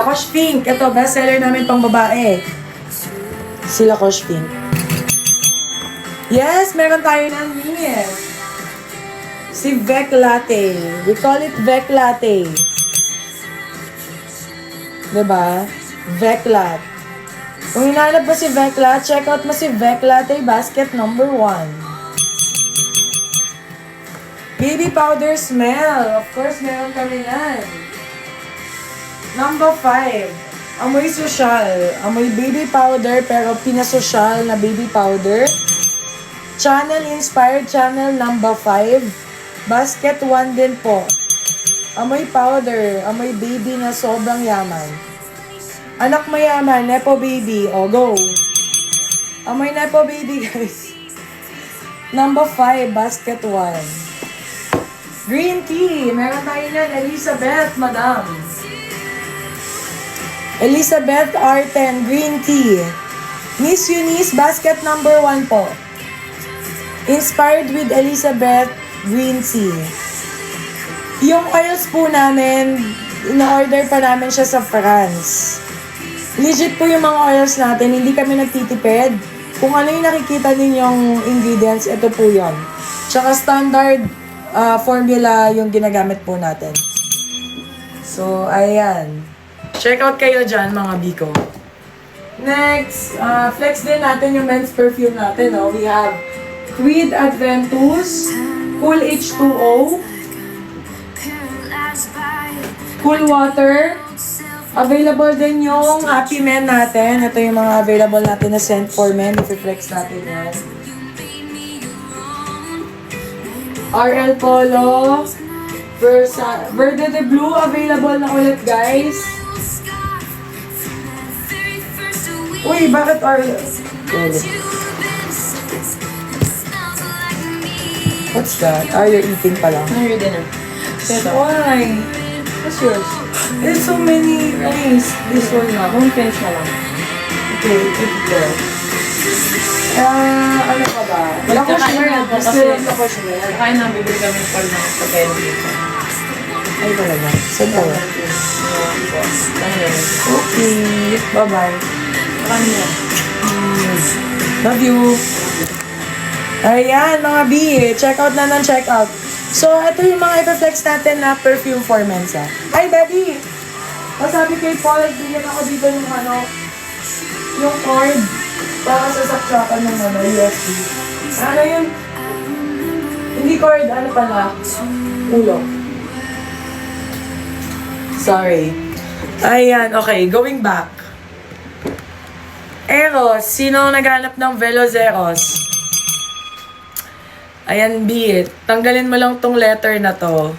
Lacoste Pink. Ito, bestseller namin pang babae. Si Lacoste Pink. Yes, meron tayo ng Miss. Si Vec Latte. We call it Vec Latte. Diba? Vec Latte. Kung hinahanap mo si Vec Latte, check out mo si Vec Latte basket number 1. Baby powder smell. Of course, meron kami yan. Number 5. Amoy social. Amoy baby powder pero pinasosyal na baby powder. Channel inspired channel number 5. Basket 1 din po. Amoy powder. Amoy baby na sobrang yaman. Anak mayaman. Nepo baby. O, go. Amoy Nepo baby, guys. Number 5. Basket 1. Green tea. Meron tayo yan. Elizabeth, madam. Elizabeth R10. Green tea. Miss Eunice, basket number 1 po. Inspired with Elizabeth Green tea. Yung oils po namin, in-order pa namin siya sa France. Legit po yung mga oils natin. Hindi kami nagtitipid. Kung ano yung nakikita ninyong ingredients, ito po yun. Tsaka standard formula yung ginagamit po natin. So, ayan. Check out kayo dyan, mga biko. Next, flex din natin yung men's perfume natin. No? We have Creed Adventus, Cool H2O, Cool Water. Available din yung Happy Men natin. Ito yung mga available natin na scent for men. I-flex natin yan. RL Polo, Verde de Blue, available na ulit, guys. Uy, bakit RL? What's that? You're eating pa lang. No, your dinner. Why? What's yours? There's so many things. This one na. Home finish na lang. Okay, eat there. Ano pa ba? Wala ko share. Gusto lang ko share. Kakain na, bibili kami pa ng papel dito. Ay, talaga. Saan tayo? Okay. Bye-bye. Kanya. Love you. Ayan, mga B. Check out na ng check out. So, ito yung mga ipeflex natin na perfume for men's. Hi, Daddy! Sabi kay Paul, bigyan ako dito ng yung cord para sa saksakan ng USB. Ano yun? Hindi cord, ano pala? Ulo. Sorry. Ayan, okay. Going back. Eros. Sino naghanap ng Velos Eros? Ayan, B. Tanggalin mo lang tong letter na to.